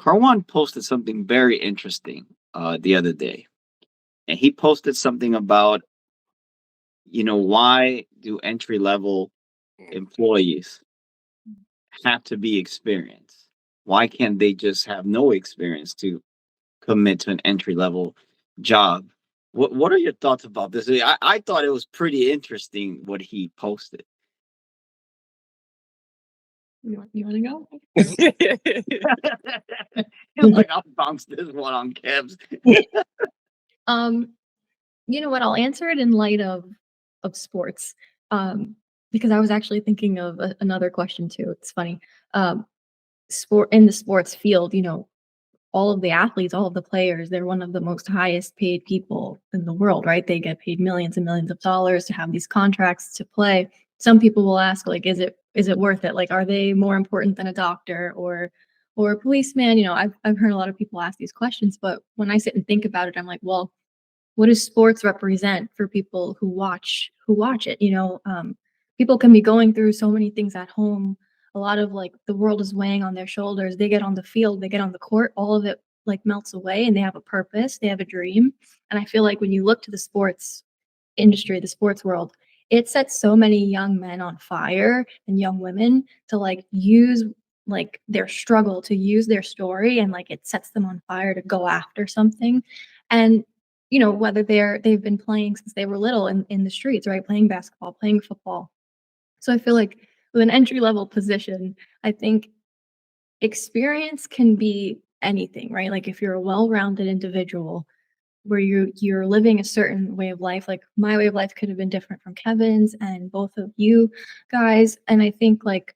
Karwan posted something very interesting the other day, and he posted something about, why do entry level employees have to be experienced? Why can't they just have no experience to commit to an entry level job? What are your thoughts about this? I thought it was pretty interesting what he posted. You want to go? Like, I'll bounce this one on Kev's. You know what? I'll answer it in light of sports, because I was actually thinking of another question too. It's funny. Sport in the sports field, all of the athletes, all of the players, they're one of the most highest paid people in the world, right? They get paid millions and millions of dollars to have these contracts to play. Some people will ask, like, is it worth it? Like, are they more important than a doctor or a policeman? I've heard a lot of people ask these questions, but when I sit and think about it, I'm like, well, what does sports represent for people who watch it? People can be going through so many things at home. A lot of, like, the world is weighing on their shoulders. They get on the field, they get on the court, all of it like melts away, and they have a purpose, they have a dream. And I feel like when you look to the sports industry, the sports world, it sets so many young men on fire and young women to, like, use, like, their struggle, to use their story, and, like, it sets them on fire to go after something. And whether they've been playing since they were little in the streets, right? Playing basketball, playing football. So I feel like with an entry level position, I think experience can be anything, right? Like, if you're a well-rounded individual where you're living a certain way of life, like my way of life could have been different from Kevin's and both of you guys. And I think, like,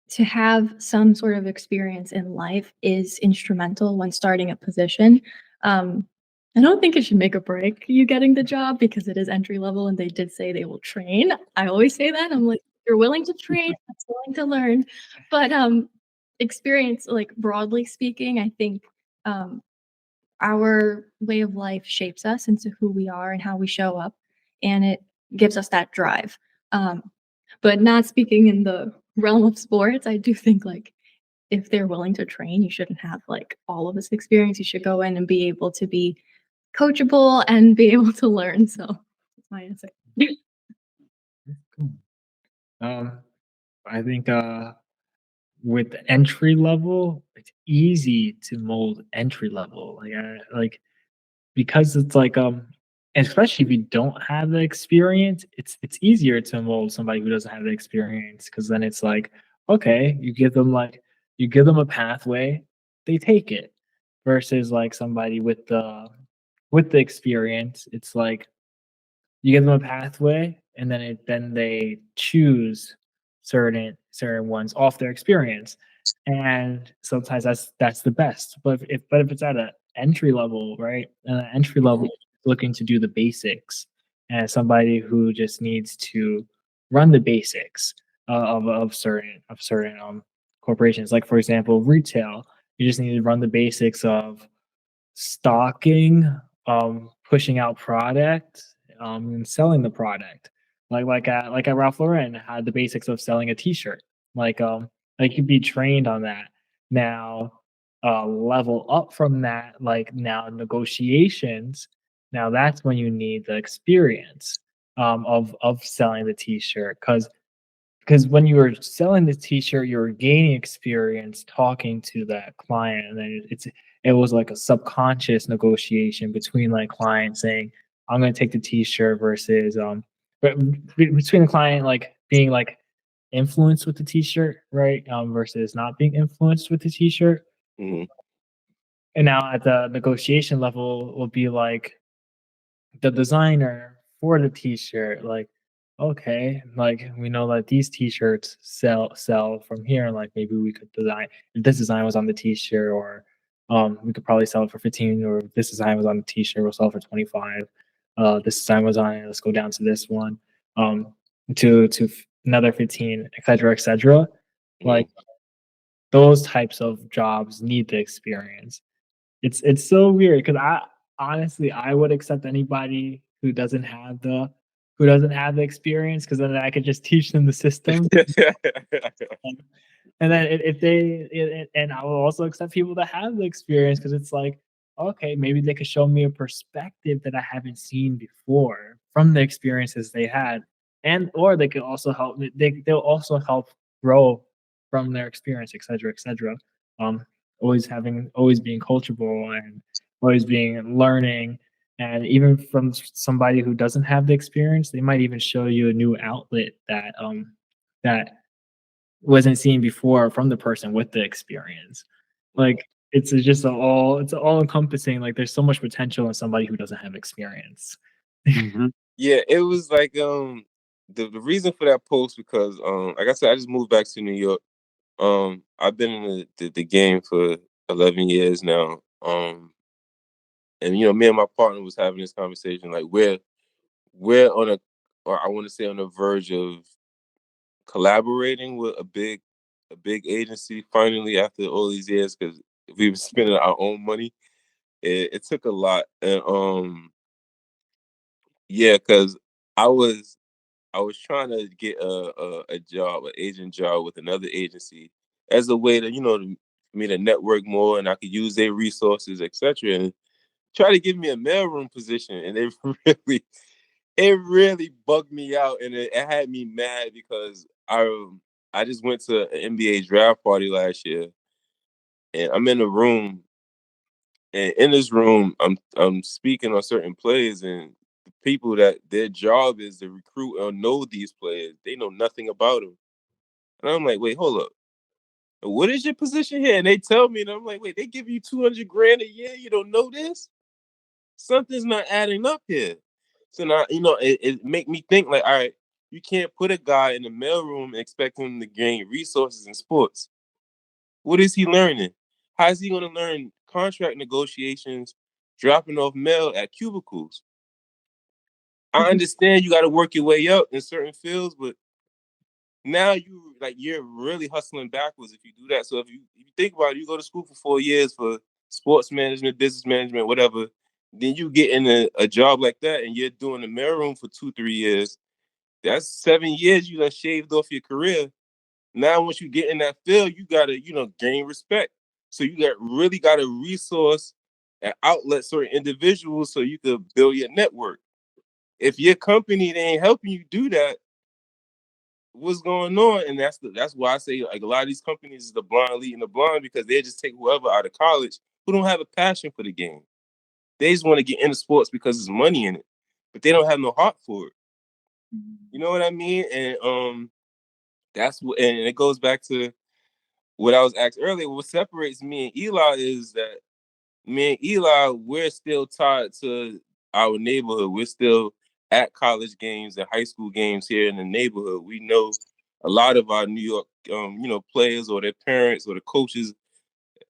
to have some sort of experience in life is instrumental when starting a position. I don't think it should make or break you getting the job, because it is entry level and they did say they will train. I always say that. I'm like, you're willing to train, that's willing to learn. But experience, like, broadly speaking, I think our way of life shapes us into who we are and how we show up, and it gives us that drive. Um, but not speaking in the realm of sports, I do think, like, if they're willing to train, you shouldn't have, like, all of this experience. You should go in and be able to be coachable and be able to learn. So that's my answer. Cool. I think with entry level, it's easy to mold entry level. Like because it's like especially if you don't have the experience, it's easier to mold somebody who doesn't have the experience, because then it's like, okay, you give them a pathway, they take it, versus like somebody with the experience, it's like you give them a pathway, and then they choose certain ones off their experience, and sometimes that's the best. But if it's at an entry level, right, and an entry level looking to do the basics, and somebody who just needs to run the basics of certain corporations, like for example retail, you just need to run the basics of stocking, pushing out product, and selling the product. Like at Ralph Lauren had the basics of selling a T-shirt. Like you'd be trained on that. Now, level up from that, like now negotiations. Now that's when you need the experience of selling the T-shirt, because when you were selling the T-shirt, you were gaining experience talking to that client, and then it was like a subconscious negotiation between like client saying, "I'm going to take the T-shirt," versus between the client like being like influenced with the T-shirt, right? Versus not being influenced with the T-shirt. Mm-hmm. And now at the negotiation level will be like the designer for the T-shirt, like, okay, like we know that these T-shirts sell from here, like maybe we could design, if this design was on the T-shirt, or we could probably sell it for 15, or if this design was on the T-shirt, we'll sell it for 25. This design was on it, let's go down to this one, to another 15, etc., etc. Like those types of jobs need the experience. It's so weird, because I honestly I would accept anybody who doesn't have the who doesn't have the experience, because then I could just teach them the system. And then if they, and I will also accept people that have the experience, because it's like, okay, maybe they could show me a perspective that I haven't seen before from the experiences they had, and or they could also help. They'll also help grow from their experience, etc., etc. Um, always being coachable and always being learning, and even from somebody who doesn't have the experience, they might even show you a new outlet that wasn't seen before from the person with the experience. Like it's all encompassing. Like there's so much potential in somebody who doesn't have experience. Mhm. Yeah, it was like the reason for that post, because like I said, I just moved back to New York. I've been in the game for 11 years now. And me and my partner was having this conversation, like we're on or I want to say on the verge of collaborating with a big agency finally, after all these years, because we were spending our own money. It took a lot. And yeah, because I was I was trying to get a job, an agent job with another agency, as a way to, for me to network more, and I could use their resources, etc. And try to give me a mailroom position. And it really bugged me out, and it had me mad, because I just went to an NBA draft party last year, and I'm in a room, and in this room, I'm speaking on certain players, and the people that their job is to recruit or know these players, they know nothing about them. And I'm like, wait, hold up. What is your position here? And they tell me, and I'm like, wait, they give you 200 grand a year. You don't know this? Something's not adding up here. So now, it make me think, like, all right, you can't put a guy in the mailroom and expect him to gain resources in sports. What is he learning? How is he going to learn contract negotiations, dropping off mail at cubicles? I understand you got to work your way up in certain fields, but now you're really hustling backwards if you do that. So if you think about it, you go to school for 4 years for sports management, business management, whatever. Then you get in a job like that, and you're doing the mailroom for 2-3 years. That's 7 years you done shaved off your career. Now, once you get in that field, you gotta, gain respect. So you really gotta resource and outlet certain individuals so you could build your network. If your company they ain't helping you do that, what's going on? And that's why I say, like, a lot of these companies is the blind leading the blind, because they just take whoever out of college who don't have a passion for the game. They just want to get into sports because there's money in it, but they don't have no heart for it. You know what I mean? And that's what, and it goes back to what I was asked earlier. What separates me and Eli is that me and Eli, we're still tied to our neighborhood. We're still at college games and high school games here in the neighborhood. We know a lot of our New York, players, or their parents, or the coaches,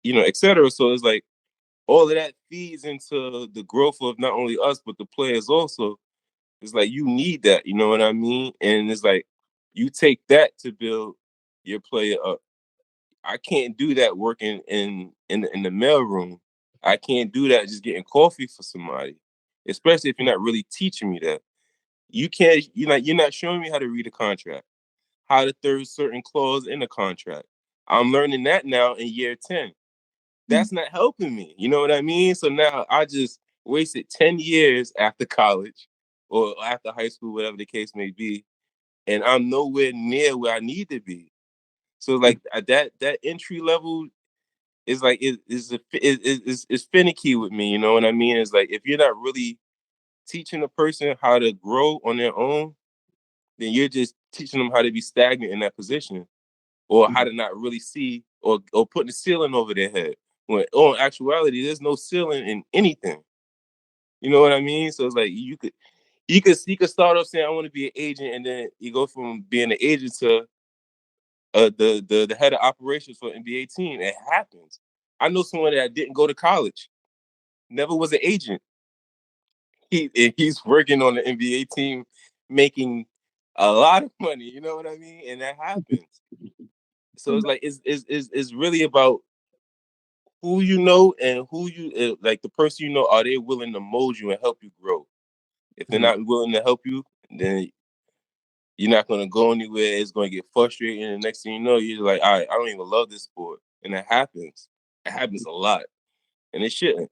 etc. So it's like all of that feeds into the growth of not only us but the players also. It's like you need that, you know what I mean? And it's like you take that to build your player up. I can't do that working in the mailroom. I can't do that just getting coffee for somebody, especially if you're not really teaching me that. You can't. You're not showing me how to read a contract, how to third certain clause in a contract. I'm learning that now in year 10. That's not helping me. You know what I mean? So now I just wasted 10 years after college or after high school, whatever the case may be, and I'm nowhere near where I need to be. So like that entry level is like is finicky with me. You know what I mean? It's like if you're not really teaching a person how to grow on their own, then you're just teaching them how to be stagnant in that position, or how to not really see, or putting a ceiling over their head. When in actuality, there's no ceiling in anything. You know what I mean? So it's like you could start off saying I want to be an agent, and then you go from being an agent to the head of operations for an NBA team. It happens. I know someone that didn't go to college, never was an agent. He's working on the NBA team, making a lot of money. You know what I mean? And that happens. So it's like it's really about who you know, and who like the person you know. Are they willing to mold you and help you grow? If they're not willing to help you, then you're not gonna go anywhere. It's gonna get frustrating, and the next thing you know, you're like, all right, I don't even love this sport, and it happens. It happens a lot, and it shouldn't.